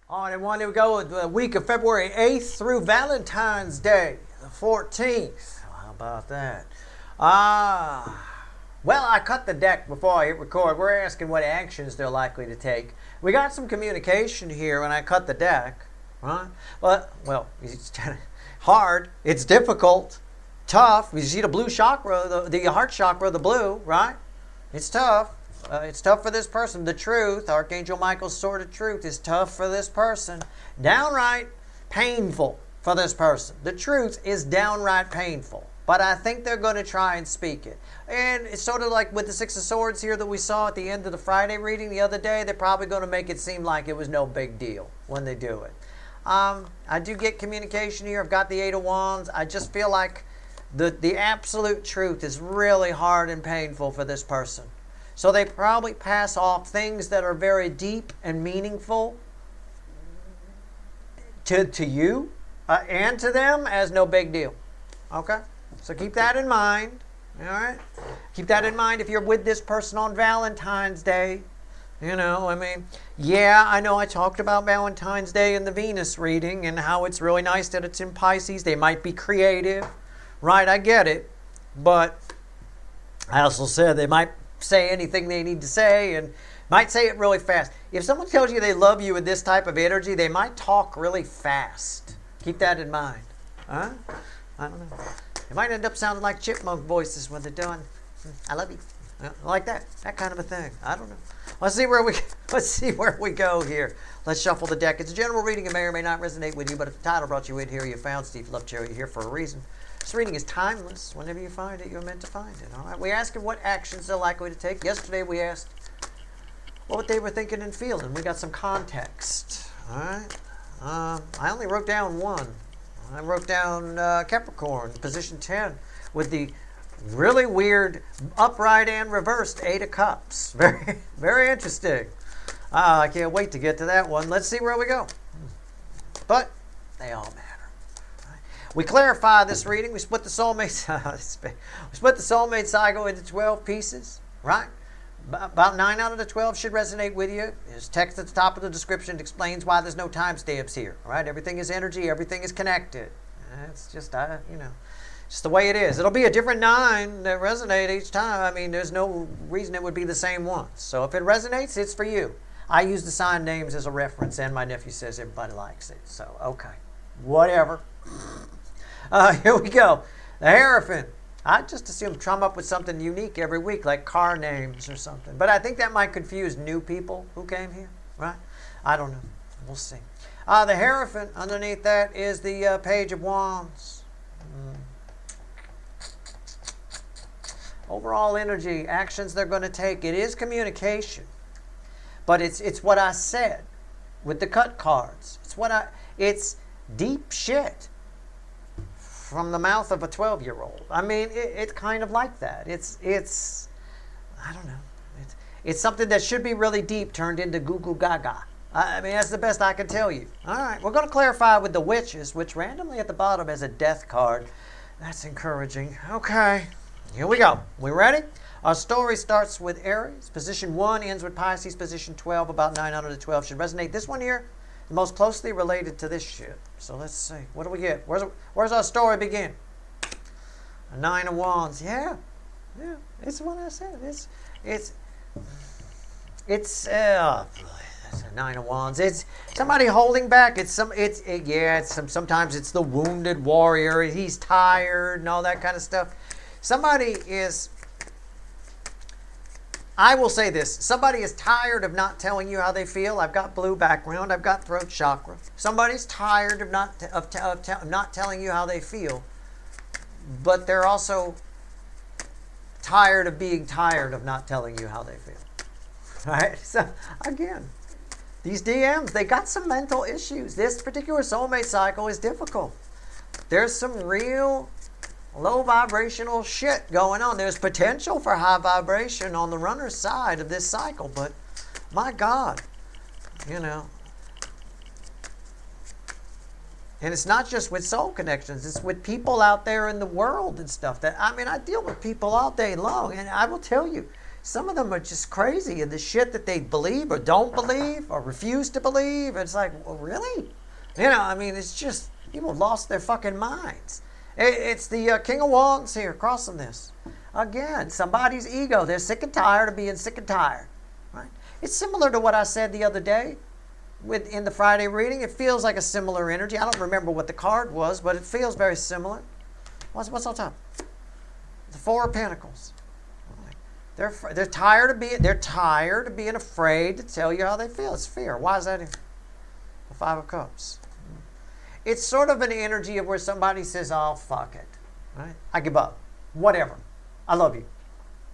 On and one, we go with the week of February 8th through Valentine's Day, the 14th. How about that? Well, I cut the deck before I hit record. We're asking what actions they're likely to take. We got some communication here when I cut the deck, right? But, well, it's hard. It's difficult. Tough. You see the blue chakra, the heart chakra, the blue, right? It's tough. It's tough for this person. The truth, Archangel Michael's sword of truth, is tough for this person. Downright painful for this person. The truth is downright painful. But I think they're going to try and speak it. And it's sort of like with the Six of Swords here that we saw at the end of the Friday reading the other day. They're probably going to make it seem like it was no big deal when they do it. I do get communication here. I've got the Eight of Wands. I just feel like the absolute truth is really hard and painful for this person. So they probably pass off things that are very deep and meaningful to you and to them as no big deal. Okay? So keep that in mind. All right? Keep that in mind if you're with this person on Valentine's Day. You know, I mean, yeah, I know I talked about Valentine's Day in the Venus reading and how it's really nice that it's in Pisces. They might be creative. Right, I get it. But I also said they might say anything they need to say and might say it really fast. If someone tells you they love you with this type of energy, they might talk really fast. Keep that in mind. Huh? I don't know. It might end up sounding like chipmunk voices when they're doing, I love you. Like that kind of a thing. I don't know. Let's see where we go here. Let's shuffle the deck. It's a general reading. It may or may not resonate with you, but if the title brought you in here, you found Steve Lovecherry. You're here for a reason. This reading is timeless. Whenever you find it, you're meant to find it. All right. We asked them what actions they're likely to take. Yesterday we asked what they were thinking and feeling. We got some context. All right. I only wrote down one. I wrote down Capricorn, position 10, with the really weird upright and reversed Eight of Cups. Very, very interesting. I can't wait to get to that one. Let's see where we go. But they all matter. We clarify this reading. We split the soulmate cycle into 12 pieces, right? About 9 out of the 12 should resonate with you. There's text at the top of the description that explains why there's no timestamps here, right? Everything is energy. Everything is connected. It's just, just the way it is. It'll be a different 9 that resonate each time. I mean, there's no reason it would be the same one. So if it resonates, it's for you. I use the sign names as a reference, and my nephew says everybody likes it. So, okay. Whatever. Here we go. The Hierophant. I just assume come up with something unique every week, like car names or something. But I think that might confuse new people who came here, right? I don't know. We'll see. The Hierophant, underneath that is the Page of Wands. Overall energy, actions they're going to take. It is communication. But it's what I said with the cut cards. It's deep shit from the mouth of a 12-year-old. I mean, it's kind of like that. It's I don't know. It's something that should be really deep turned into goo goo gaga. I mean, that's the best I can tell you. All right, we're going to clarify with the Witches, which randomly at the bottom has a death card. That's encouraging. Okay, here we go. We ready? Our story starts with Aries. Position 1 ends with Pisces. Position 12, about 9 out of the 12 should resonate. This one here, the most closely related to this shit. So let's see. What do we get? Where's our story begin? A 9 of Wands. Yeah. It's what I said. It's a 9 of Wands. It's somebody holding back. Sometimes it's the wounded warrior. He's tired and all that kind of stuff. Somebody is. I will say this. Somebody is tired of not telling you how they feel. I've got blue background. I've got throat chakra. Somebody's tired of not telling you how they feel. But they're also tired of being tired of not telling you how they feel. All right? So, again, these DMs, they got some mental issues. This particular soulmate cycle is difficult. There's some real low vibrational shit going on. There's potential for high vibration on the runner's side of this cycle, but my God, And it's not just with soul connections. It's with people out there in the world and stuff. I deal with people all day long, and I will tell you, some of them are just crazy in the shit that they believe or don't believe or refuse to believe. It's like, well, really? I mean, it's just, people have lost their fucking minds. It's the King of Wands here, crossing this. Again, somebody's ego. They're sick and tired of being sick and tired. Right? It's similar to what I said the other day in the Friday reading. It feels like a similar energy. I don't remember what the card was, but it feels very similar. What's on top? The Four of Pentacles. They're tired of being afraid to tell you how they feel. It's fear. Why is that here? The Five of Cups. It's sort of an energy of where somebody says, "Oh, fuck it. Right? I give up. Whatever. I love you."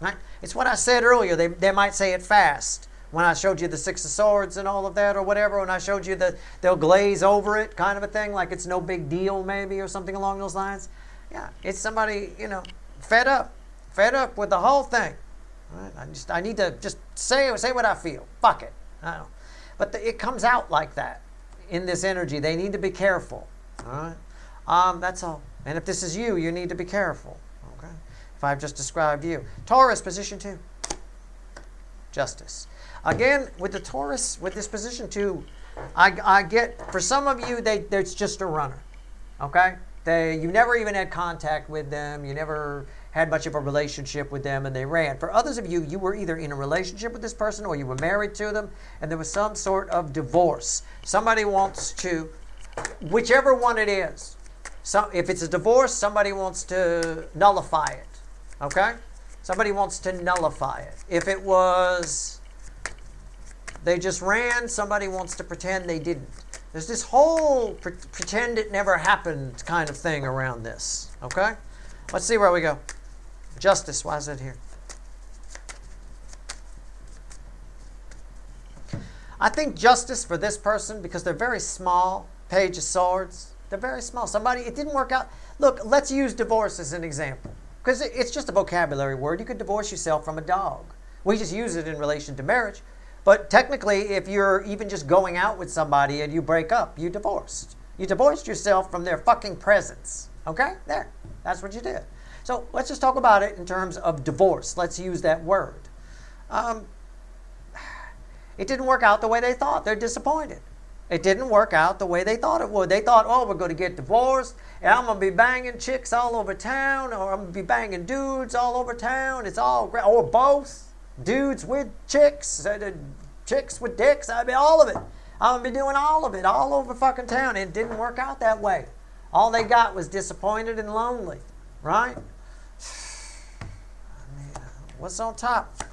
Right? It's what I said earlier. They might say it fast. When I showed you the Six of Swords and all of that or whatever, when I showed you they'll glaze over it kind of a thing, like it's no big deal maybe or something along those lines. Yeah, it's somebody, fed up with the whole thing. Right? I need to just say what I feel. Fuck it. I don't know. But it comes out like that in this energy. They need to be careful. All right? That's all. And if this is you, you need to be careful. Okay? If I've just described you. Taurus, position 2. Justice. Again, with the Taurus, with this position 2, I get, for some of you, it's just a runner. Okay? You never even had contact with them. You never had much of a relationship with them, and they ran. For others of you, you were either in a relationship with this person or you were married to them, and there was some sort of divorce. Somebody wants to, whichever one it is. So if it's a divorce, somebody wants to nullify it. Okay? Somebody wants to nullify it. If it was, they just ran, somebody wants to pretend they didn't. There's this whole pretend it never happened kind of thing around this. Okay? Let's see where we go. Justice, why is it here? I think justice for this person, because they're very small, Page of Swords, they're very small. It didn't work out. Look, let's use divorce as an example, because it's just a vocabulary word. You could divorce yourself from a dog. We just use it in relation to marriage. But technically, if you're even just going out with somebody and you break up, you divorced. You divorced yourself from their fucking presence. Okay? There. That's what you did. So let's just talk about it in terms of divorce. Let's use that word. It didn't work out the way they thought. They're disappointed. It didn't work out the way they thought it would. They thought, oh, we're going to get divorced, and I'm going to be banging chicks all over town, or I'm going to be banging dudes all over town. It's all great. Or both. Dudes with chicks, chicks with dicks. I mean, all of it. I'm going to be doing all of it all over fucking town. It didn't work out that way. All they got was disappointed and lonely. Right? What's on top?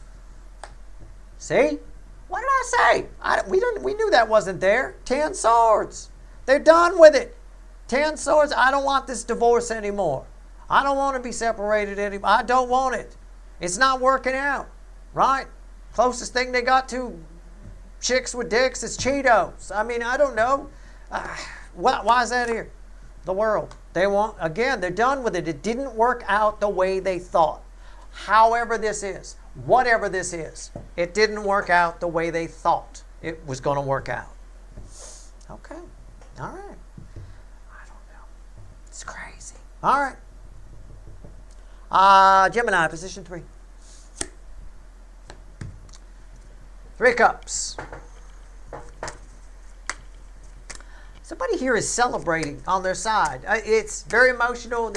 See? What did I say? We knew that wasn't there. 10 swords. They're done with it. 10 swords. I don't want this divorce anymore. I don't want to be separated anymore. I don't want it. It's not working out. Right? Closest thing they got to chicks with dicks is Cheetos. I mean, I don't know. Why is that here? The world. They're done with it. It didn't work out the way they thought. However this is, whatever this is, it didn't work out the way they thought it was going to work out. Okay. All right. I don't know. It's crazy. All right. Gemini, position 3. 3 cups. Somebody here is celebrating on their side. It's very emotional.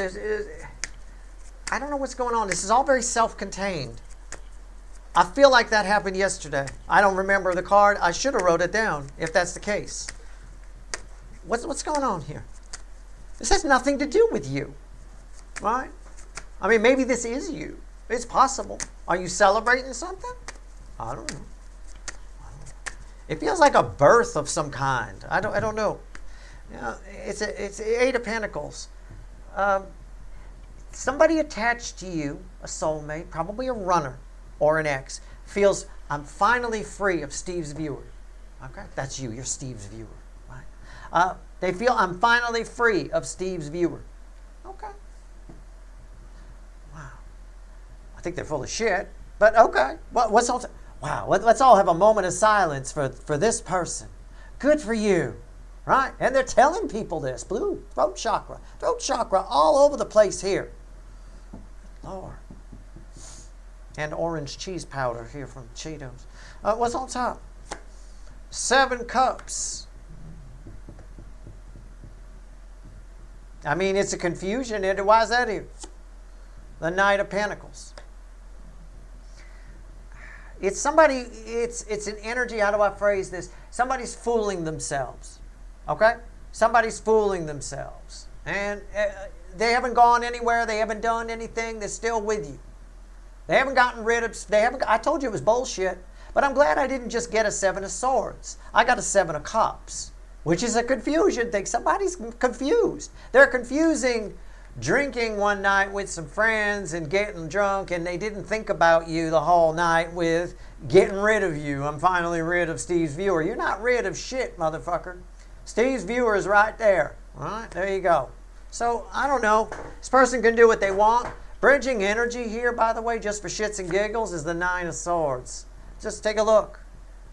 I don't know what's going on. This is all very self-contained. I feel like that happened yesterday. I don't remember the card. I should have wrote it down if that's the case. What's going on here? This has nothing to do with you. Right? I mean, maybe this is you. It's possible. Are you celebrating something? I don't know. It feels like a birth of some kind. I don't know. It's 8 of Pentacles. Somebody attached to you, a soulmate, probably a runner or an ex, feels, I'm finally free of Steve's viewer. Okay? That's you. You're Steve's viewer. Right? They feel, I'm finally free of Steve's viewer. Okay. Wow. I think they're full of shit, but okay. What's all? Wow. Let's all have a moment of silence for this person. Good for you. Right? And they're telling people this. Blue, throat chakra all over the place here. Lord. And orange cheese powder here from Cheetos. What's on top? 7 cups. I mean, it's a confusion. Why is that here? The Knight of Pentacles. It's somebody, it's an energy, how do I phrase this? Somebody's fooling themselves. Okay? Somebody's fooling themselves. And they haven't gone anywhere. They haven't done anything. They're still with you. They haven't gotten rid of, I told you it was bullshit. But I'm glad I didn't just get a 7 of Swords. I got a 7 of Cups, which is a confusion thing. Somebody's confused. They're confusing drinking one night with some friends and getting drunk, and they didn't think about you the whole night with getting rid of you. I'm finally rid of Steve's viewer. You're not rid of shit, motherfucker. Steve's viewer is right there. All right, there you go. So, I don't know. This person can do what they want. Bridging energy here, by the way, just for shits and giggles, is the 9 of Swords. Just take a look.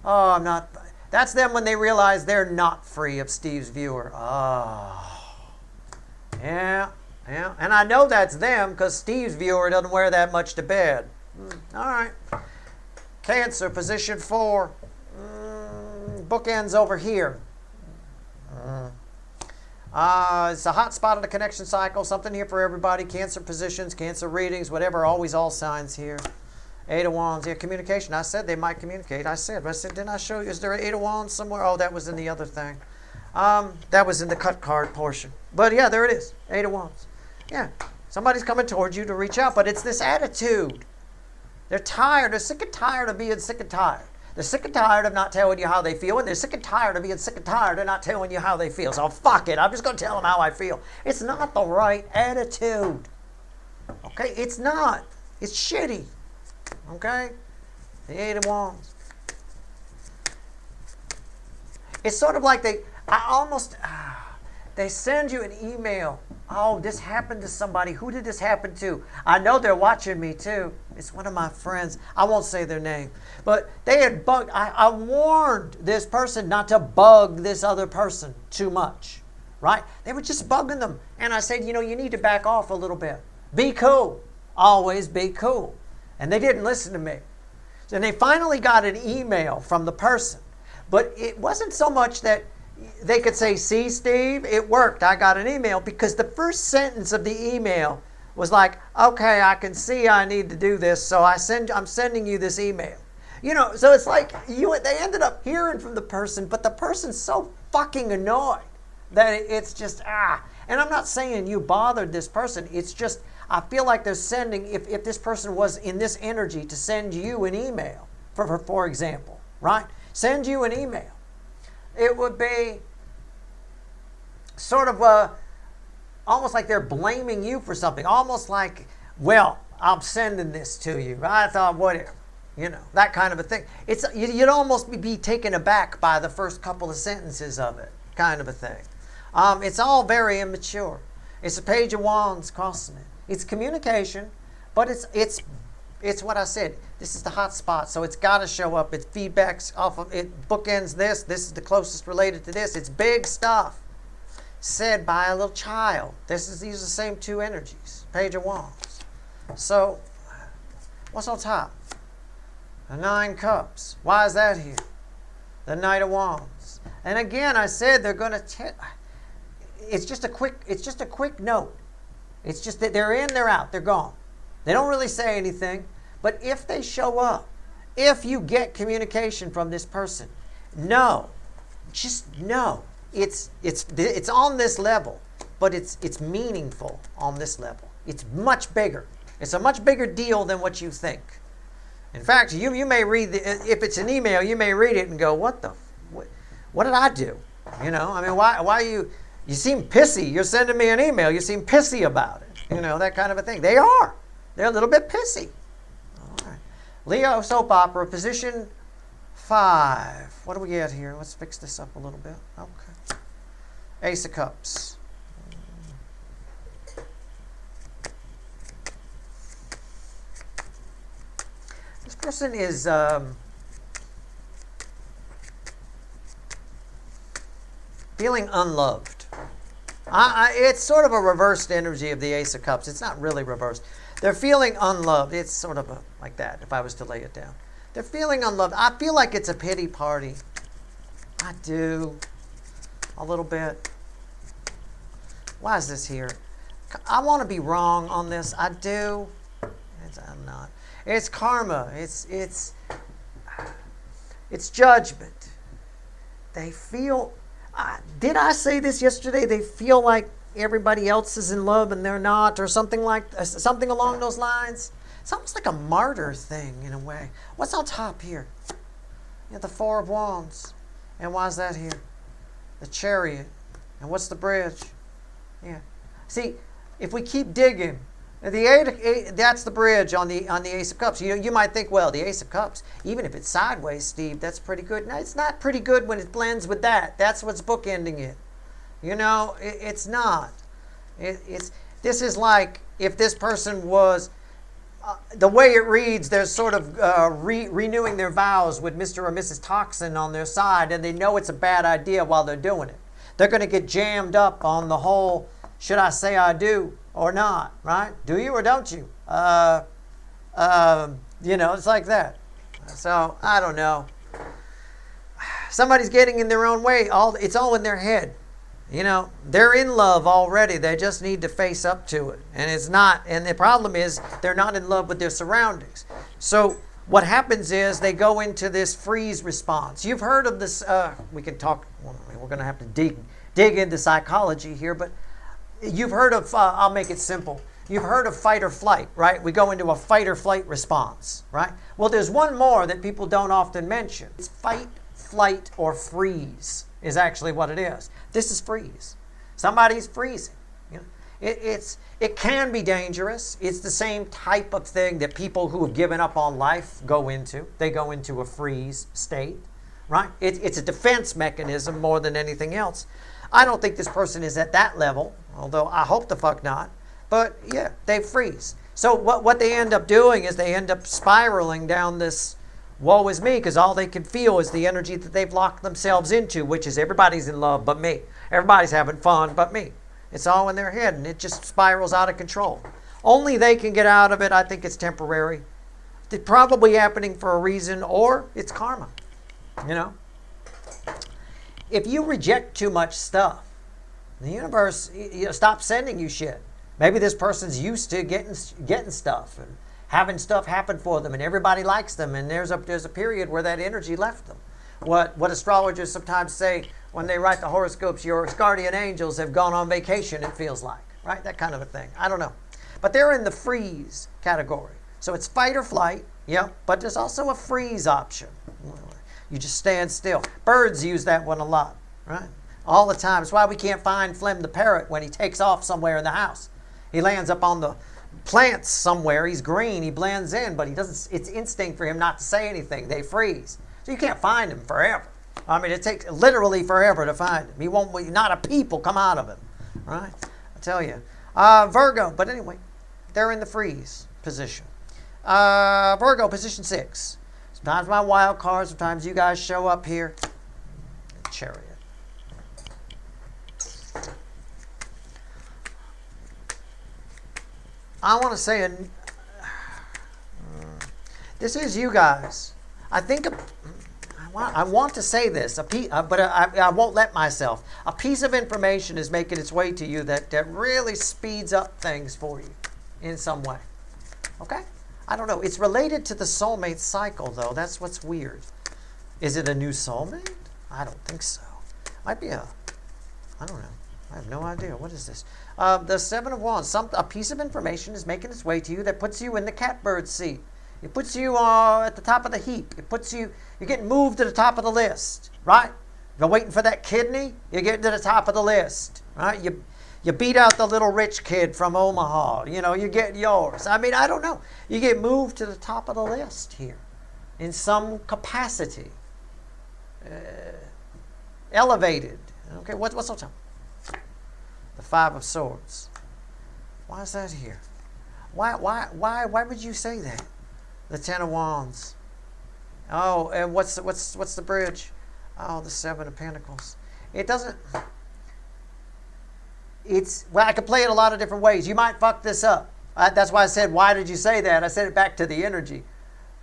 Oh, I'm not. That's them when they realize they're not free of Steve's viewer. Oh. Yeah. Yeah. And I know that's them because Steve's viewer doesn't wear that much to bed. All right. Cancer, position 4. Bookends over here. It's a hot spot of the connection cycle. Something here for everybody. Cancer positions, Cancer readings, whatever. Always all signs here. 8 of Wands. Yeah, communication. I said they might communicate. I said, didn't I show you? Is there an 8 of Wands somewhere? Oh, that was in the other thing. That was in the cut card portion. But yeah, there it is. 8 of Wands. Yeah, somebody's coming towards you to reach out, but it's this attitude. They're tired. They're sick and tired of being sick and tired. They're sick and tired of not telling you how they feel, and they're sick and tired of being sick and tired of not telling you how they feel. So fuck it. I'm just going to tell them how I feel. It's not the right attitude. Okay? It's not. It's shitty. Okay? The 8 of Wands. It's sort of like they send you an email. Oh, this happened to somebody. Who did this happen to? I know they're watching me too. It's one of my friends. I won't say their name. But they had bugged. I warned this person not to bug this other person too much. Right? They were just bugging them. And I said, you need to back off a little bit. Be cool. Always be cool. And they didn't listen to me. And they finally got an email from the person. But it wasn't so much that they could say, see, Steve, it worked. I got an email. Because the first sentence of the email was like, okay, I can see I need to do this, so I'm sending you this email. So it's like they ended up hearing from the person, but the person's so fucking annoyed that it's just, And I'm not saying you bothered this person. It's just, I feel like they're sending, if this person was in this energy to send you an email, for example, right? Send you an email. It would be sort of almost like they're blaming you for something. Almost like, well, I'm sending this to you. I thought, whatever. That kind of a thing. You'd almost be taken aback by the first couple of sentences of it, kind of a thing. It's all very immature. It's a Page of Wands crossing it. It's communication, but it's what I said. This is the hot spot, so it's got to show up. It feedbacks off of it, bookends this. This is the closest related to this. It's big stuff said by a little child. These are the same 2 energies. Page of Wands. So, what's on top? The 9 Cups. Why is that here? The Knight of Wands. And again, I said they're going to. It's just a quick note. It's just that they're in, they're out, they're gone. They don't really say anything. But if they show up, if you get communication from this person, just know it's on this level, but it's meaningful on this level. It's much bigger. It's a much bigger deal than what you think. In fact, you may read if it's an email, you may read it and go, what did I do? Why you seem pissy. You're sending me an email. You seem pissy about it. That kind of a thing. They're a little bit pissy. Leo soap opera, position 5. What do we get here? Let's fix this up a little bit. Okay. Ace of Cups. This person is feeling unloved. It's sort of a reversed energy of the Ace of Cups. It's not really reversed. They're feeling unloved. It's sort of like that, if I was to lay it down. They're feeling unloved. I feel like it's a pity party. I do. A little bit. Why is this here? I want to be wrong on this. I do. I'm not. It's karma. It's judgment. They feel... did I say this yesterday? They feel like everybody else is in love and they're not, or something along those lines. It's almost like a martyr thing in a way. What's on top here? The Four of Wands. And why is that here? The Chariot. And what's the bridge? Yeah. See, if we keep digging, that's the bridge on the Ace of Cups. You might think, well, the Ace of Cups, even if it's sideways, Steve, that's pretty good. No, it's not pretty good when it blends with that. That's what's bookending it. It's not. This is like if this person was, the way it reads, they're sort of renewing their vows with Mr. or Mrs. Toxin on their side, and they know it's a bad idea while they're doing it. They're going to get jammed up on the whole, should I say I do or not, right? Do you or don't you? It's like that. So, I don't know. Somebody's getting in their own way. It's all in their head. They're in love already. They just need to face up to it. And it's not. And the problem is they're not in love with their surroundings. So what happens is they go into this freeze response. You've heard of this. We can talk. We're going to have to dig into psychology here. But you've heard of, I'll make it simple. You've heard of fight or flight, right? We go into a fight or flight response, right? Well, there's one more that people don't often mention. It's fight, flight, or freeze is actually what it is. This is freeze. Somebody's freezing. It can be dangerous. It's the same type of thing that people who have given up on life go into. They go into a freeze state, right? It's a defense mechanism more than anything else. I don't think this person is at that level, although I hope the fuck not. But yeah, they freeze. So what they end up doing is they end up spiraling down this woe is me, because all they can feel is the energy that they've locked themselves into, which is everybody's in love but me. Everybody's having fun but me. It's all in their head, and it just spirals out of control. Only they can get out of it. I think it's temporary. It's probably happening for a reason, or it's karma. If you reject too much stuff, the universe stops sending you shit. Maybe this person's used to getting stuff and having stuff happen for them, and everybody likes them, and there's a period where that energy left them. What astrologers sometimes say when they write the horoscopes, your guardian angels have gone on vacation, it feels like, right? That kind of a thing. I don't know. But they're in the freeze category. So it's fight or flight, but there's also a freeze option. You just stand still. Birds use that one a lot, right? All the time. It's why we can't find Flem the parrot when he takes off somewhere in the house. He lands up on the plants somewhere. He's green. He blends in, but he doesn't. It's instinct for him not to say anything. They freeze. So you can't find him forever. I mean, it takes literally forever to find him. He won't. Not a peep will come out of him, right? I tell you. Virgo. But anyway, they're in the freeze position. Virgo, position 6. Sometimes my wild card. Sometimes you guys show up here. Chariot. I want to say, this is you guys. I think, I want to say this, but I won't let myself. A piece of information is making its way to you that really speeds up things for you in some way. Okay? I don't know. It's related to the soulmate cycle, though. That's what's weird. Is it a new soulmate? I don't think so. Might be I don't know. I have no idea. What is this? The Seven of Wands. A piece of information is making its way to you that puts you in the catbird seat. It puts you at the top of the heap. You're getting moved to the top of the list, right? You're waiting for that kidney, you're getting to the top of the list, right? You beat out the little rich kid from Omaha. You get yours. I mean, I don't know. You get moved to the top of the list here in some capacity. Elevated. Okay, what's on top? The Five of Swords. Why is that here? Why would you say that? The Ten of Wands. Oh, and what's the bridge? Oh, the Seven of Pentacles. It doesn't. I could play it a lot of different ways. You might fuck this up. That's why I said, why did you say that? I said it back to the energy.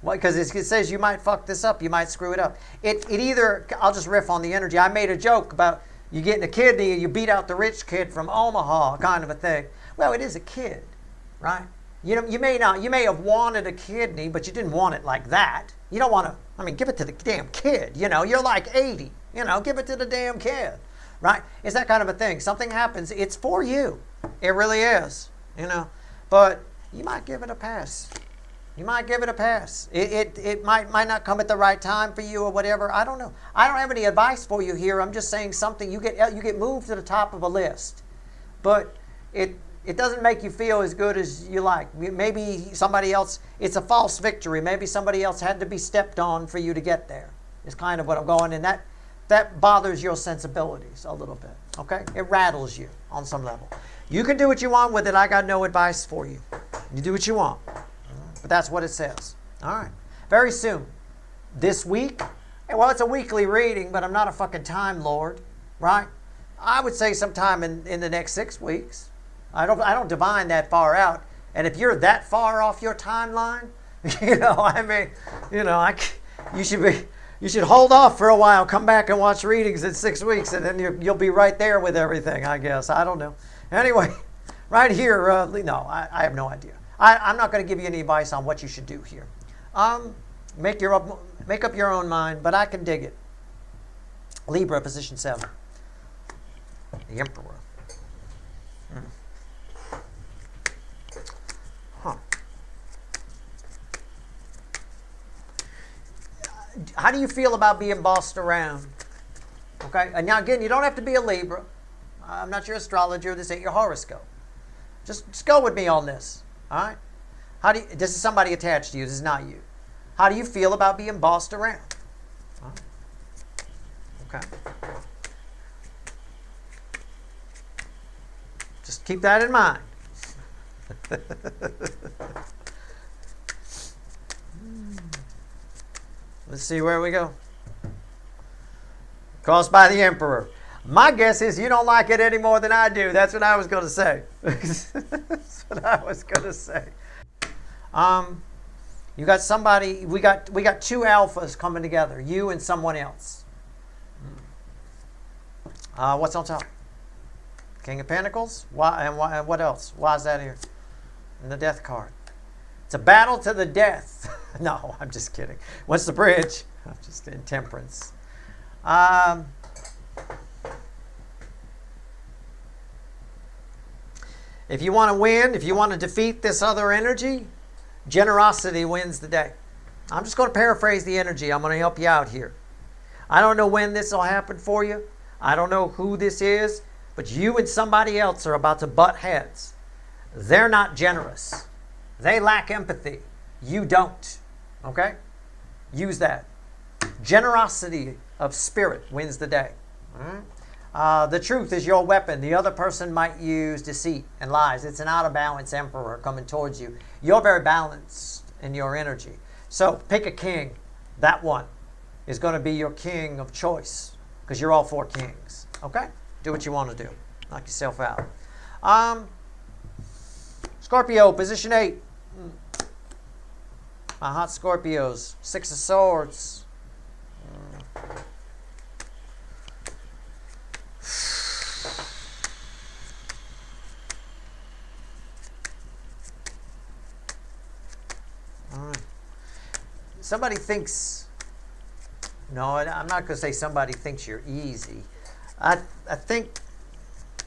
Because it says you might fuck this up. You might screw it up. It either, I'll just riff on the energy. I made a joke about you getting a kidney and you beat out the rich kid from Omaha, kind of a thing. Well, it is a kid, right? You may have wanted a kidney, but you didn't want it like that. You don't want to, give it to the damn kid. You're like 80. Give it to the damn kid, right? It's that kind of a thing. Something happens, it's for you. It really is, But you might give it a pass. You might give it a pass. It might not come at the right time for you or whatever. I don't know. I don't have any advice for you here. I'm just saying something. You get moved to the top of a list, but it doesn't make you feel as good as you like. Maybe somebody else. It's a false victory. Maybe somebody else had to be stepped on for you to get there. It's kind of what I'm going, and that bothers your sensibilities a little bit. Okay, it rattles you on some level. You can do what you want with it. I got no advice for you. You do what you want. But that's what it says. All right. Very soon. This week. Well, it's a weekly reading, but I'm not a fucking Time Lord. Right? I would say sometime in the next 6 weeks. I don't divine that far out. And if you're that far off your timeline, you should hold off for a while, come back and watch readings in 6 weeks, and then you'll be right there with everything, I guess. I don't know. Anyway, right here, no, I have no idea. I'm not going to give you any advice on what you should do here. Make up your own mind, but I can dig it. Libra, position 7. The Emperor. Huh. How do you feel about being bossed around? Okay, and now again, you don't have to be a Libra. I'm not your astrologer. This ain't your horoscope. Just go with me on this. All right? This is somebody attached to you. This is not you. How do you feel about being bossed around? Okay. Just keep that in mind. Let's see where we go. Caused by the Emperor. My guess is you don't like it any more than I do. That's what I was going to say. That's what I was going to say. You got somebody. We got two alphas coming together. You and someone else. What's on top? King of Pentacles. Why and what else? Why is that here? And the Death card. It's a battle to the death. No, I'm just kidding. What's the bridge? I'm just in Temperance. If you want to win, if you want to defeat this other energy, generosity wins the day. I'm just going to paraphrase the energy. I'm going to help you out here. I don't know when this will happen for you. I don't know who this is, but you and somebody else are about to butt heads. They're not generous. They lack empathy. You don't. Okay? Use that. Generosity of spirit wins the day. All right? The truth is your weapon. The other person might use deceit and lies. It's an out-of-balance emperor coming towards you. You're very balanced in your energy. So pick a king. That one is going to be your king of choice because you're all four kings. Okay? Do what you want to do. Knock yourself out. Scorpio, position 8. My hot Scorpios. 6 of Swords. Somebody thinks, no, I'm not going to say somebody thinks you're easy. I think,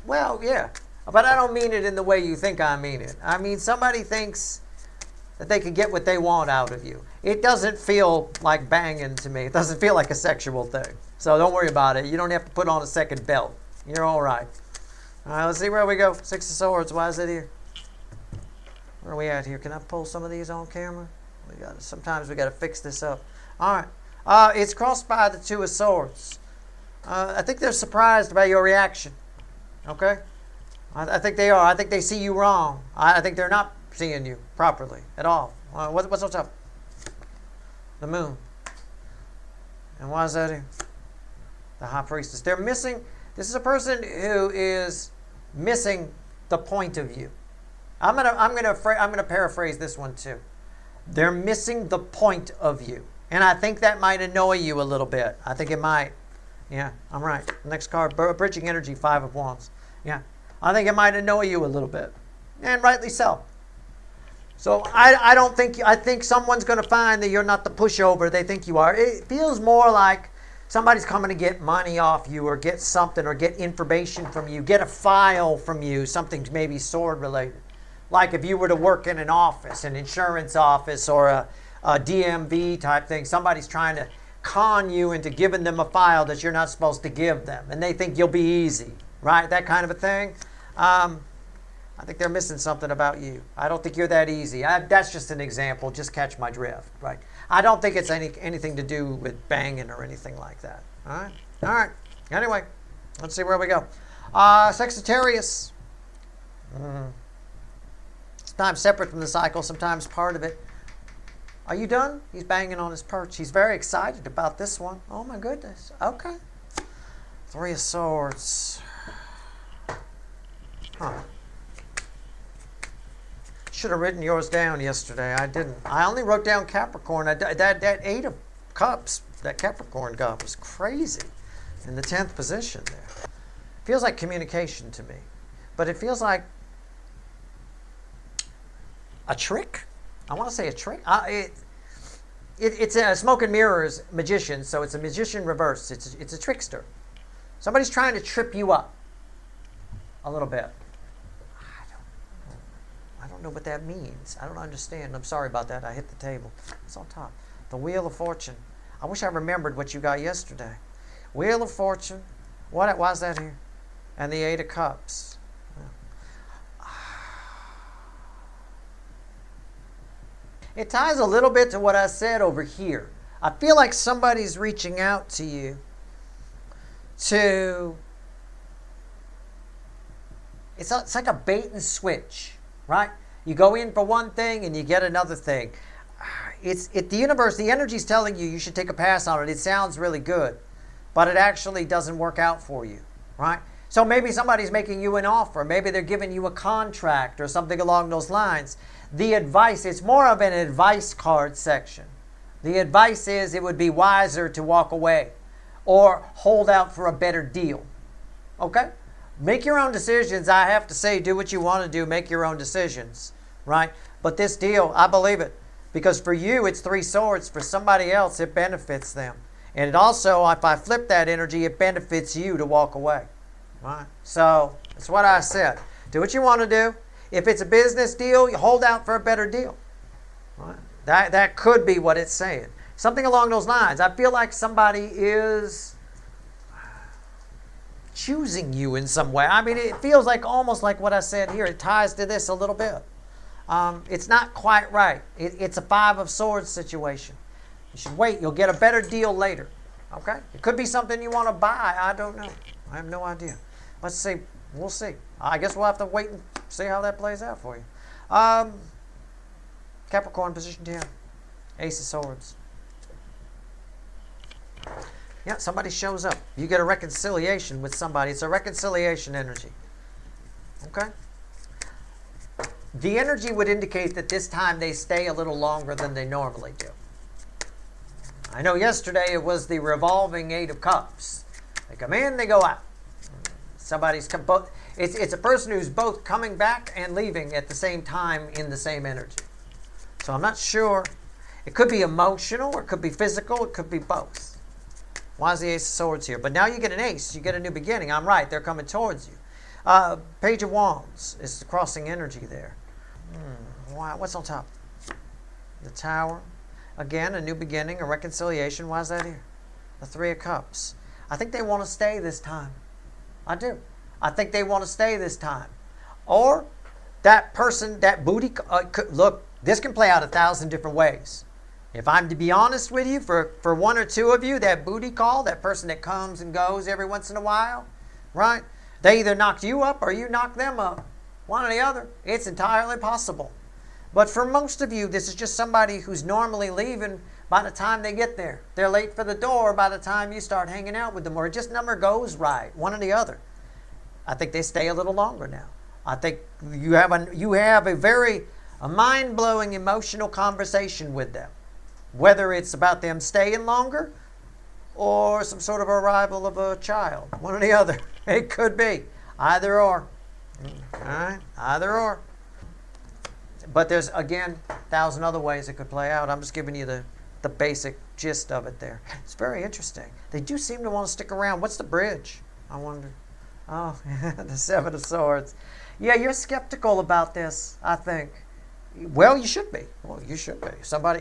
well, yeah, but I don't mean it in the way you think I mean it. I mean, somebody thinks that they can get what they want out of you. It doesn't feel like banging to me. It doesn't feel like a sexual thing. So don't worry about it. You don't have to put on a second belt. You're all right. All right, let's see where we go. 6 of Swords. Why is it here? Where are we at here? Can I pull some of these on camera? Sometimes we got to fix this up. All right. It's crossed by the 2 of Swords. I think they're surprised by your reaction. Okay? I think they are. I think they see you wrong. I think they're not seeing you properly at all. What's on top? The Moon. And why is that here? The High Priestess. They're missing. This is a person who is missing the point of view. I'm gonna paraphrase this one too. They're missing the point of you, and I think that might annoy you a little bit. I think it might. Yeah, I'm right. Next card, bridging energy, 5 of Wands. Yeah, I think it might annoy you a little bit, and rightly so. So I think someone's going to find that you're not the pushover they think you are. It feels more like somebody's coming to get money off you, or get something, or get information from you, get a file from you, something maybe sword related. Like if you were to work in an office, an insurance office, or a DMV type thing, somebody's trying to con you into giving them a file that you're not supposed to give them, and they think you'll be easy, right? That kind of a thing. I think they're missing something about you. I don't think you're that easy. That's just an example. Just catch my drift, right? I don't think it's anything to do with banging or anything like that. All right? All right. Anyway, let's see where we go. Sagittarius. Sometimes separate from the cycle, sometimes part of it. Are you done? He's banging on his perch. He's very excited about this one. Oh, my goodness. Okay. 3 of Swords. Huh. Should have written yours down yesterday. I didn't. I only wrote down Capricorn. That 8 of Cups that Capricorn got was crazy in the 10th position there. Feels like communication to me. But it feels like a trick. I want to say a trick. It's a smoke and mirrors magician, so it's a magician reverse. It's a trickster. Somebody's trying to trip you up a little bit. I don't know what that means. I don't understand. I'm sorry about that. I hit the table. It's on top. The Wheel of Fortune. I wish I remembered what you got yesterday. Wheel of Fortune. Why is that here? And the 8 of Cups. It ties a little bit to what I said over here. I feel like somebody's reaching out to you to... It's like a bait and switch, right? You go in for one thing and you get another thing. The universe, the energy's telling you should take a pass on it. It sounds really good, but it actually doesn't work out for you, right? So maybe somebody's making you an offer. Maybe they're giving you a contract or something along those lines. The advice, it's more of an advice card section. The advice is it would be wiser to walk away or hold out for a better deal. Okay? Make your own decisions. I have to say, do what you want to do. Make your own decisions, right? But this deal, I believe it. Because for you, it's 3 swords. For somebody else, it benefits them. And it also, if I flip that energy, it benefits you to walk away. Right? So, that's what I said. Do what you want to do. If it's a business deal, you hold out for a better deal. Right? That could be what it's saying. Something along those lines. I feel like somebody is choosing you in some way. I mean, it feels like almost like what I said here. It ties to this a little bit. It's not quite right. It's a 5 of Swords situation. You should wait. You'll get a better deal later. Okay? It could be something you want to buy. I don't know. I have no idea. Let's see. We'll see. I guess we'll have to wait and see how that plays out for you. Capricorn, position 10. Ace of Swords. Yeah, somebody shows up. You get a reconciliation with somebody. It's a reconciliation energy. Okay? The energy would indicate that this time they stay a little longer than they normally do. I know yesterday it was the revolving 8 of Cups. They come in, they go out. It's a person who's both coming back and leaving at the same time in the same energy. So I'm not sure. It could be emotional, or it could be physical, it could be both. Why is the Ace of Swords here? But now you get an ace. You get a new beginning. I'm right. They're coming towards you. Page of Wands is the crossing energy there. Wow. What's on top? The Tower. Again, a new beginning, a reconciliation. Why is that here? The 3 of Cups. I think they want to stay this time. I do. I think they want to stay this time. Or that person, that booty... look, this can play out 1,000 different ways. If I'm to be honest with you, for 1 or 2 of you, that booty call, that person that comes and goes every once in a while, right? They either knocked you up or you knocked them up. One or the other. It's entirely possible. But for most of you, this is just somebody who's normally leaving by the time they get there. They're late for the door by the time you start hanging out with them, or it just never goes right. One or the other. I think they stay a little longer now. I think you have a mind-blowing emotional conversation with them. Whether it's about them staying longer or some sort of arrival of a child. One or the other. It could be. Either or. All right? Either or. But there's, again, 1,000 other ways it could play out. I'm just giving you the basic gist of it there. It's very interesting. They do seem to want to stick around. What's the bridge? I wonder. Oh, the Seven of Swords. Yeah, you're skeptical about this, I think. Well, you should be. Well, you should be.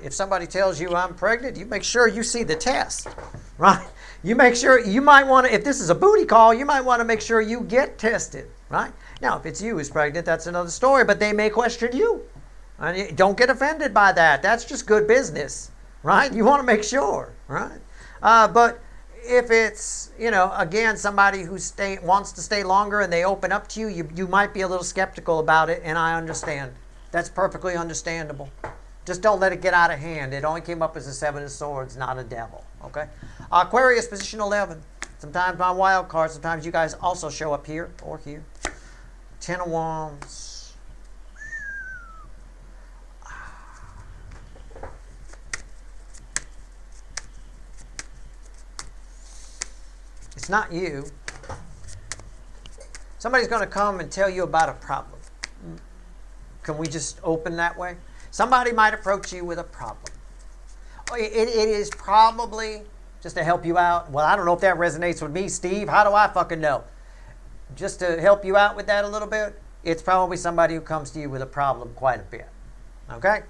If somebody tells you I'm pregnant, you make sure you see the test, right? You make sure, you might want to, if this is a booty call, you might want to make sure you get tested, right? Now, if it's you who's pregnant, that's another story, but they may question you. And don't get offended by that. That's just good business, right? You want to make sure, right? But if it's, again, somebody who wants to stay longer and they open up to you, you might be a little skeptical about it, and I understand. That's perfectly understandable. Just don't let it get out of hand. It only came up as a Seven of Swords, not a devil. Okay? Aquarius, position 11. Sometimes my wild card. Sometimes you guys also show up here or here. Ten of Wands. It's not you. Somebody's going to come and tell you about a problem. Can we just open that way? Somebody might approach you with a problem. It is probably just to help you out. Well, I don't know if that resonates with me, Steve. How do I fucking know? Just to help you out with that a little bit, it's probably somebody who comes to you with a problem quite a bit. Okay?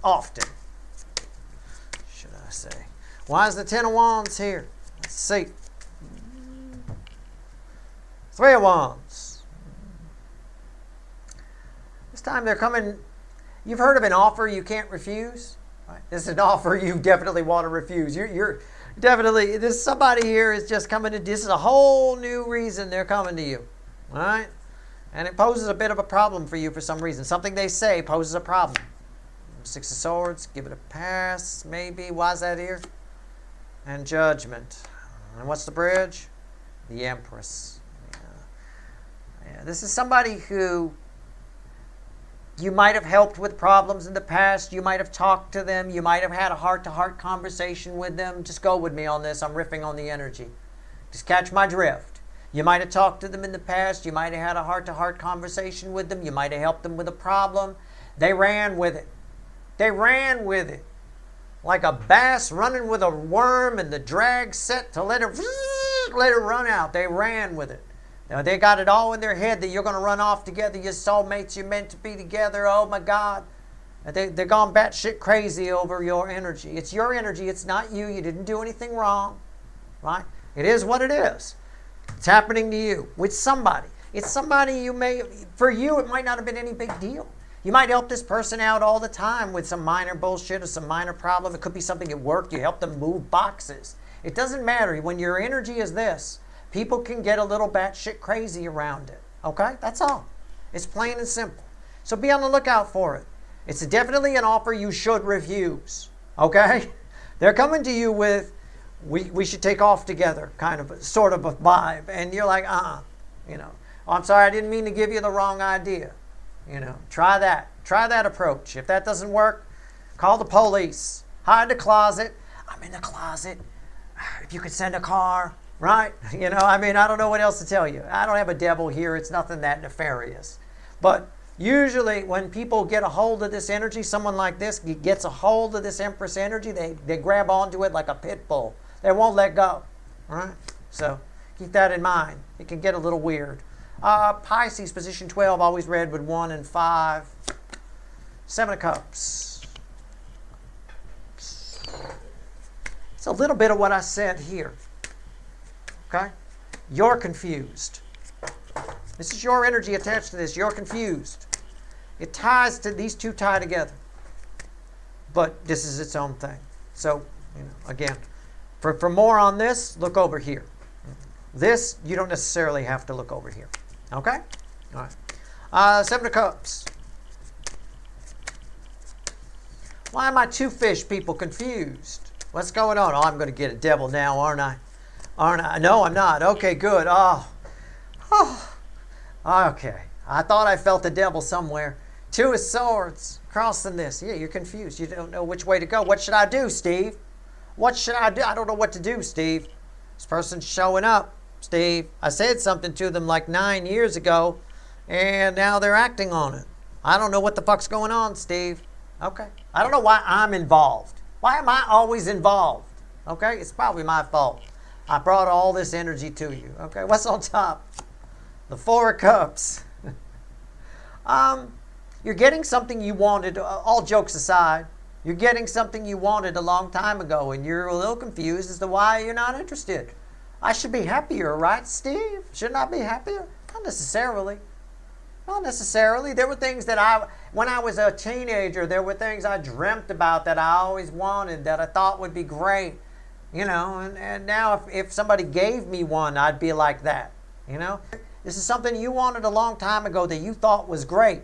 Often, should I say. Why is the Ten of Wands here? Let's see. Three of Wands. This time they're coming. You've heard of an offer you can't refuse? Right? This is an offer you definitely want to refuse. You're definitely, somebody here is just coming to, this is a whole new reason they're coming to you. All right? And it poses a bit of a problem for you for some reason. Something they say poses a problem. Six of Swords, give it a pass, maybe. Why is that here? And Judgment. And what's the bridge? The Empress. Yeah, this is somebody who you might have helped with problems in the past. You might have talked to them. You might have had a heart-to-heart conversation with them. Just go with me on this. I'm riffing on the energy. Just catch my drift. You might have talked to them in the past. You might have had a heart-to-heart conversation with them. You might have helped them with a problem. They ran with it. They ran with it. Like a bass running with a worm and the drag set to let it run out. They ran with it. Now, they got it all in their head that you're going to run off together. You're soulmates. You're meant to be together. Oh, my God. They're gone batshit crazy over your energy. It's your energy. It's not you. You didn't do anything wrong. Right? It is what it is. It's happening to you with somebody. It's somebody for you, it might not have been any big deal. You might help this person out all the time with some minor bullshit or some minor problem. It could be something at work. You help them move boxes. It doesn't matter. When your energy is this, people can get a little batshit crazy around it. Okay? That's all. It's plain and simple. So be on the lookout for it. It's definitely an offer you should refuse. Okay? They're coming to you with, we should take off together, kind of, sort of a vibe. And you're like, oh, I'm sorry, I didn't mean to give you the wrong idea. Try that. Try that approach. If that doesn't work, call the police. Hide the closet. I'm in the closet. If you could send a car. Right? I don't know what else to tell you. I don't have a devil here. It's nothing that nefarious. But usually when people get a hold of this energy, someone like this gets a hold of this Empress energy, they grab onto it like a pit bull. They won't let go. Right? So keep that in mind. It can get a little weird. Pisces, position 12, always read with 1 and 5. Seven of Cups. It's a little bit of what I said here. Okay? You're confused. This is your energy attached to this. You're confused. It ties to, these two tie together. But this is its own thing. So, again, for more on this, look over here. This, you don't necessarily have to look over here. Okay? All right. Seven of Cups. Why am I two fish people confused? What's going on? Oh, I'm going to get a devil now, aren't I? Aren't I? No, I'm not. Okay, good. Oh. Okay. I thought I felt the devil somewhere. Two of Swords crossing this. Yeah, you're confused. You don't know which way to go. What should I do, Steve? What should I do? I don't know what to do, Steve. This person's showing up, Steve. I said something to them like 9 years ago, and now they're acting on it. I don't know what the fuck's going on, Steve. Okay. I don't know why I'm involved. Why am I always involved? Okay? It's probably my fault. I brought all this energy to you. Okay? What's on top? The Four of Cups. You're getting something you wanted, all jokes aside. You're getting something you wanted a long time ago, and you're a little confused as to why you're not interested. I should be happier, right, Steve? Shouldn't I be happier? Not necessarily. Not necessarily. There were things that when I was a teenager, there were things I dreamt about that I always wanted, that I thought would be great. You know, and now if somebody gave me one, I'd be like that. You know? This is something you wanted a long time ago that you thought was great.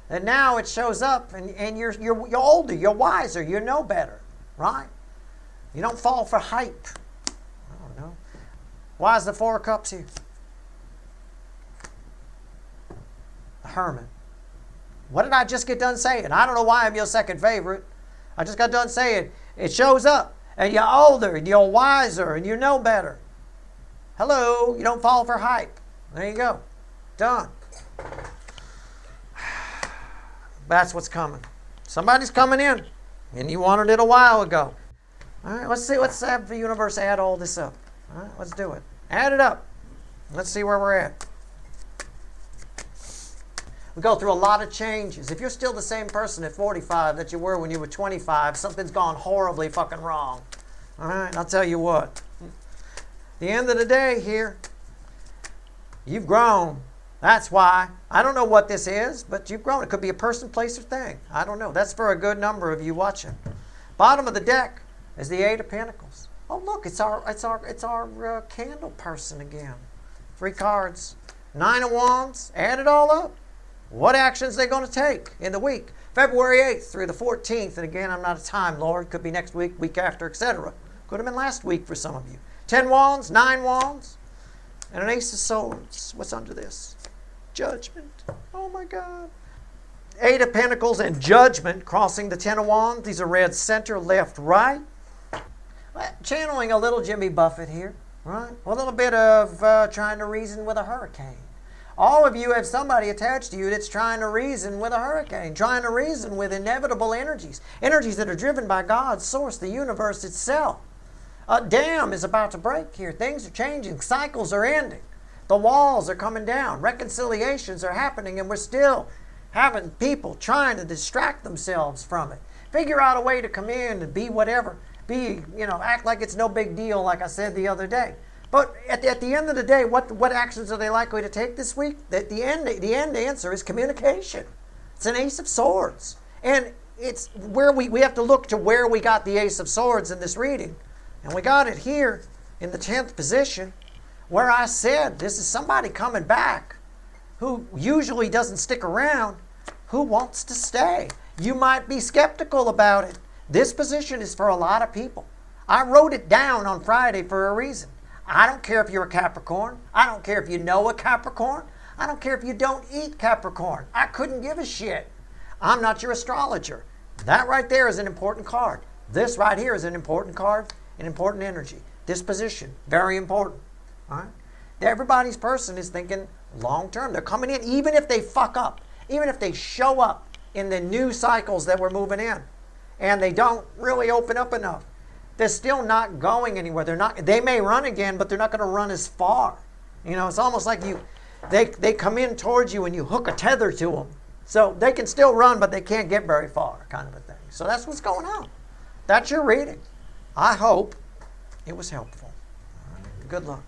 And now it shows up, and you're older, you're wiser, you know better, right? You don't fall for hype. I don't know. Why is the Four of Cups here? The Hermit. What did I just get done saying? I don't know why I'm your second favorite. I just got done saying it shows up, and you're older, and you're wiser, and you know better. Hello, you don't fall for hype. There you go. Done. That's what's coming. Somebody's coming in, and you wanted it a while ago. All right, let's see. Let's have the universe add all this up. All right, let's do it. Add it up. Let's see where we're at. We go through a lot of changes. If you're still the same person at 45 that you were when you were 25, something's gone horribly fucking wrong. All right, I'll tell you what. At the end of the day here, you've grown. That's why. I don't know what this is, but you've grown. It could be a person, place, or thing. I don't know. That's for a good number of you watching. Bottom of the deck is the Eight of Pentacles. Oh, look, it's our candle person again. 3 cards. 9 of Wands. Add it all up. What actions are they going to take in the week? February 8th through the 14th. And again, I'm not a time lord. Could be next week, week after, etc. Could have been last week for some of you. 10 Wands, 9 Wands, and an Ace of Swords. What's under this? Judgment. Oh my God. 8 of Pentacles and Judgment crossing the 10 of Wands. These are red center, left, right. Channeling a little Jimmy Buffett here, right? A little bit of trying to reason with a hurricane. All of you have somebody attached to you that's trying to reason with a hurricane, trying to reason with inevitable energies, energies that are driven by God's source, the universe itself. A dam is about to break here. Things are changing. Cycles are ending. The walls are coming down. Reconciliations are happening, and we're still having people trying to distract themselves from it. Figure out a way to come in and be whatever. Act like it's no big deal, like I said the other day. But at the end of the day, what actions are they likely to take this week? The end answer is communication. It's an Ace of Swords. And it's where we have to look to where we got the Ace of Swords in this reading. And we got it here in the 10th position, where I said this is somebody coming back who usually doesn't stick around, who wants to stay. You might be skeptical about it. This position is for a lot of people. I wrote it down on Friday for a reason. I don't care if you're a Capricorn. I don't care if you know a Capricorn. I don't care if you don't eat Capricorn. I couldn't give a shit. I'm not your astrologer. That right there is an important card. This right here is an important card, an important energy. This position, very important. All right? Everybody's person is thinking long term. They're coming in, even if they fuck up, even if they show up in the new cycles that we're moving in, and they don't really open up enough. They're still not going anywhere. They may run again, but they're not going to run as far. You know, it's almost like they come in towards you and you hook a tether to them. So they can still run, but they can't get very far, kind of a thing. So that's what's going on. That's your reading. I hope it was helpful. All right. Good luck.